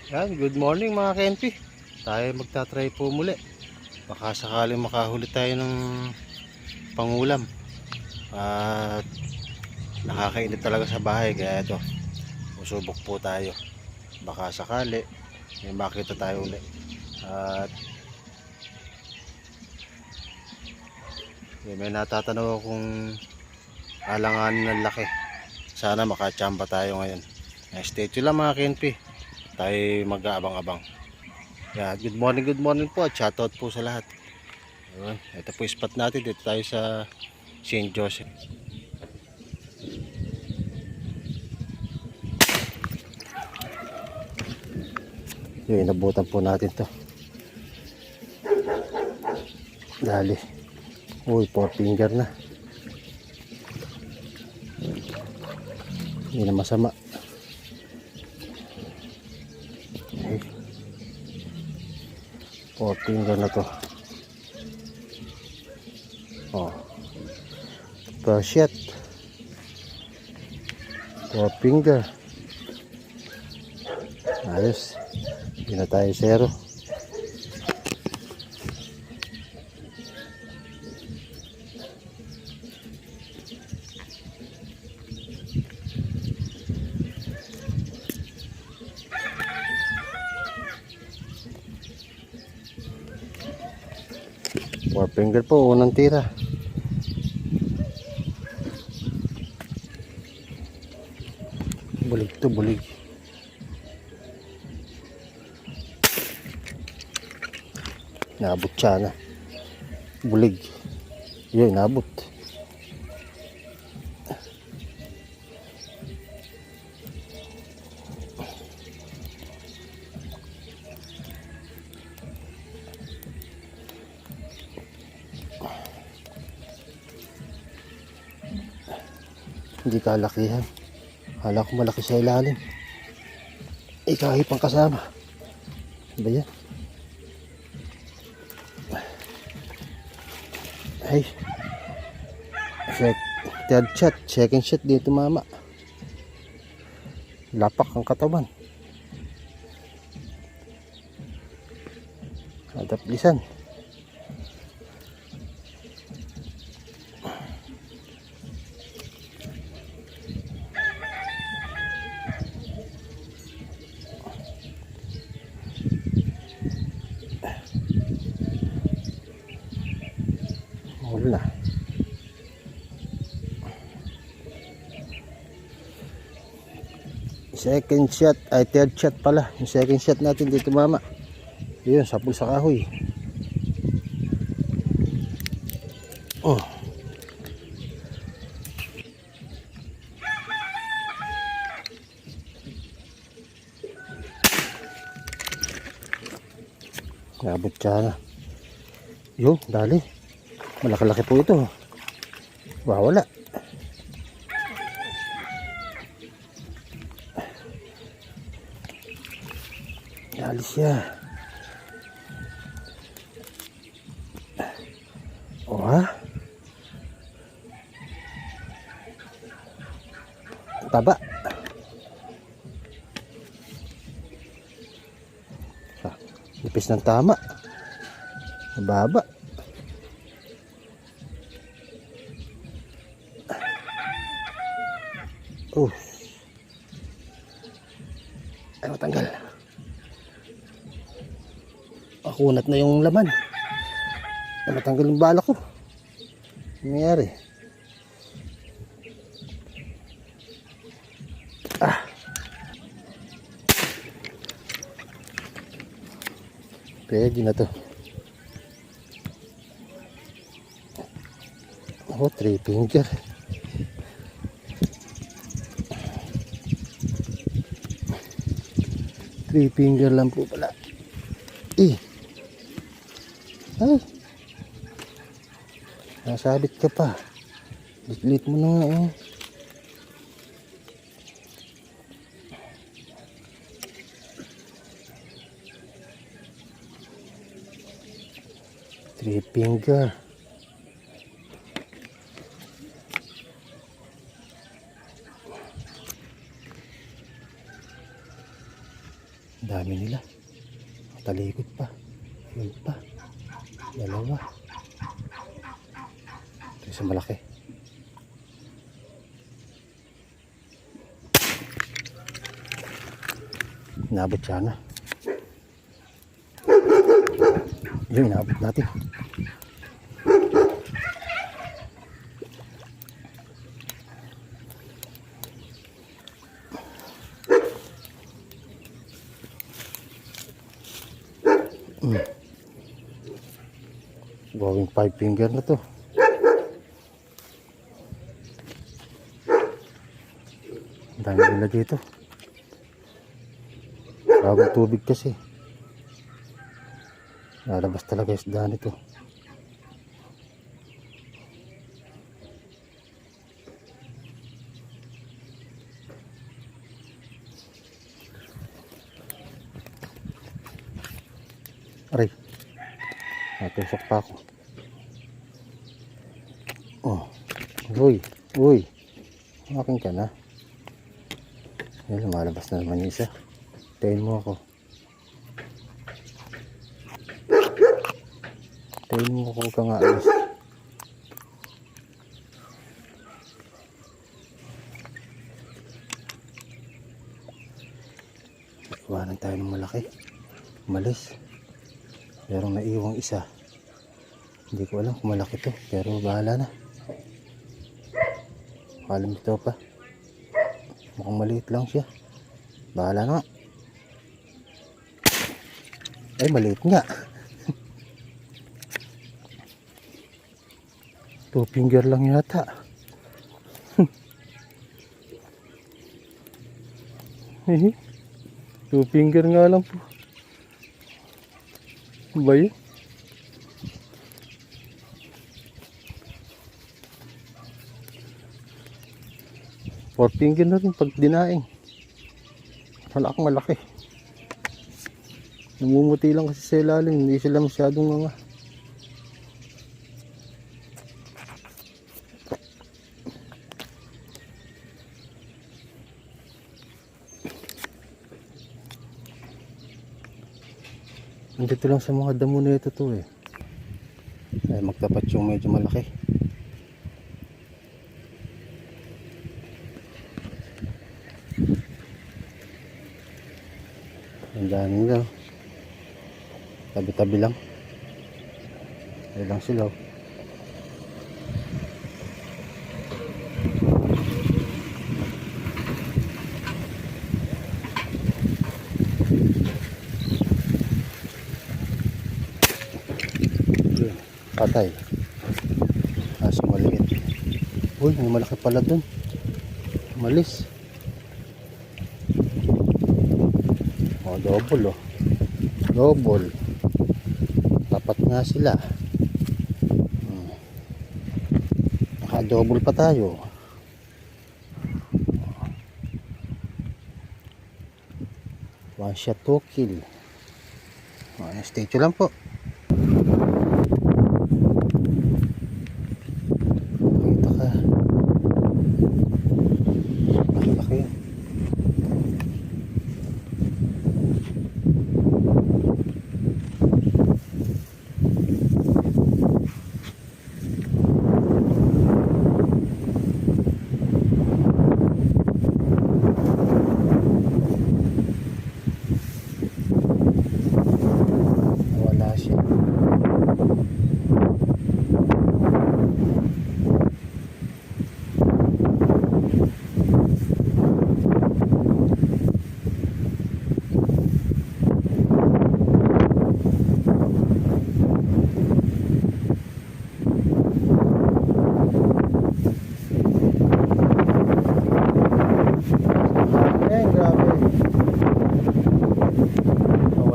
Yan, good morning mga KNP. Tayo magta-try po muli. Baka sakaling makahuli tayo ng pangulam. At nakakainit talaga sa bahay kaya ito, usubok po tayo. Baka sakali may makita tayo ulit. At may natatanaw akong alanganin ng laki. Sana makachamba tayo ngayon. Stay tuned lang mga KNP. Tayo mag-aabang-abang. Yeah, good morning po at shoutout po sa lahat. Ayun, ito po spot natin, dito tayo sa St. Joseph. Yun, inabutan po natin to. Dali. Uy, 4 finger na. Hindi na masama. Okay. 4 finger na to. Oh. Shit. 4 finger. Ayos. Hindi na tayo zero. Four finger po, unang tira. Bulig to, bulig. Naabot siya na. Bulig. Yun, naabot. Hindi kalakihan. Kala ko malaki sa ilalim. Kahit pang kasama. Ba yan? Ay. Third shot. Second shot dito mama. Lapak ang katawan. Adaplisan. Wala. Second shot, ay third shot pala. Yung second shot natin dito mama. Yun, sapul sa kahoy. Oh. Nabot siya na. Yun, dali. Malaki-laki po ito. Wala. Dali siya. Oh ha? Taba. Nipis ng tama. Mababa. Oh. Ay, matanggal. Makunat na yung laman. Ay, matanggal yung bala ko. Ano nangyari? Ah. Pwede na to. Oh, 3 finger. Three finger lang po pala. Ay. Nasabit ka pa. Lit mo na nga eh. Three finger. Ang dami nila. Talikod pa. Yun pa. Dalawa. Ito sa malaki. Inabot sana. Yun, inabot natin. Going 5 finger na to. Ang dami nila dito. Bagong tubig kasi. Lalabas talaga yung isda nito. Aray. Natusok pa ako. Oh. Uy. Uy. Akin ka na. Yan, lumalabas na naman yung isa. Tayin mo ako. Tayin mo ako ka nga alis. Iwanan tayo ng malaki. Umalis. Pero naiwang isa. Hindi ko alam kung malaki to. Pero bahala na. Alam ito pa. Mukhang maliit lang siya. Bahala na. Ay, maliit nga. 2 finger lang yata. 2 finger nga lang po. Ba yun? Four finger na rin pag dinaing. Malaki. Namumuti lang kasi sa ilalim. Hindi sila masyadong mga. Dito lang sa mga damo na ito to eh. Ay, magtapat yung medyo malaki. Ang dami nila. Tabi-tabi lang. Ay lang sila. Patay. Aso maliit. Uy, may malaki pala dun. Malis. Oh, double oh. Double. Tapat nga sila. Naka-double pa tayo. One shot, 2 kill. Stay tuned lang po.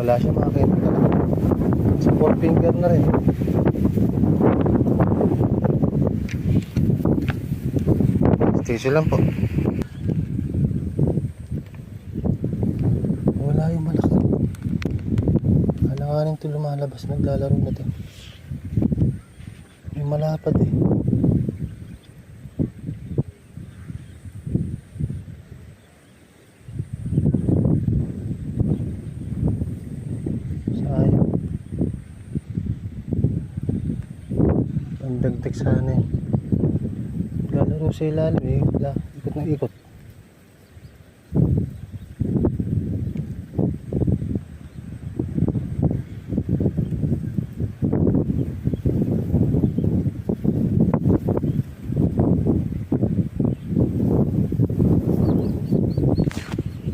Wala siya makakita talaga. Sa 4 finger na rin. Station lang po. Wala yung malaki. Alanganin ito lumalabas. Naglalaro na ito. May malapad eh. dagdag sana yun. Lalaro sa ilalim eh. Ikot na ikot.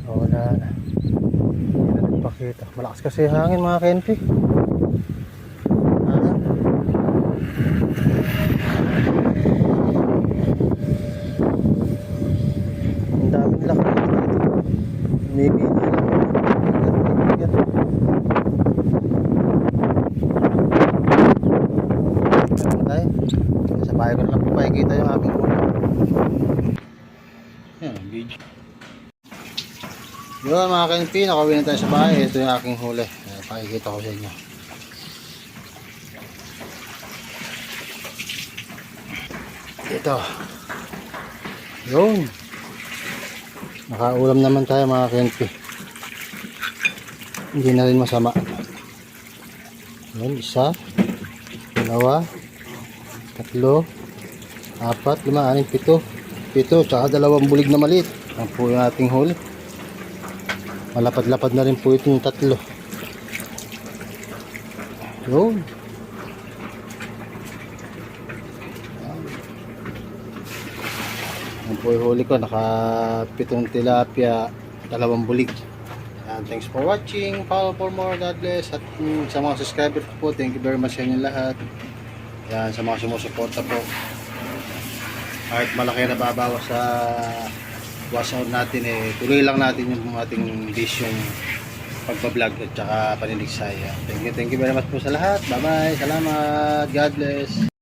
Wala na. Hindi na nagpakita. Malakas kasi hangin mga Kenpi. Ang daming laki dito. Maybe lang. Tayo. Sa bahay ko na lang po makikita yung aking ulo. Yan, video. Yun mga Kenpi, nakauwi na tayo sa bahay. Ito yung aking huli. Pakikita ko sa inyo. Ito. Yun. Nakaulam naman tayo mga Kenpi. Hindi na rin masama. Yun, isa, dalawa, tatlo, apat, lima, anim, pito. Pito, tsaka dalawang bulig na maliit. Yan po yung ating huli. Malapad-lapad na rin po itong tatlo. Yun. Yan po yung huli ko. Naka-pitong tilapia, dalawang bulig. And thanks for watching. Follow for more. God bless. At sa mga subscribers po, thank you very much sa inyo lahat. Yan, sa mga sumusuporta po. Kahit malaki na babawas sa watch out natin eh, tuloy lang natin yung ating vision pagbablog at saka paninigsaya. Thank you very much po sa lahat. Bye bye, salamat, God bless.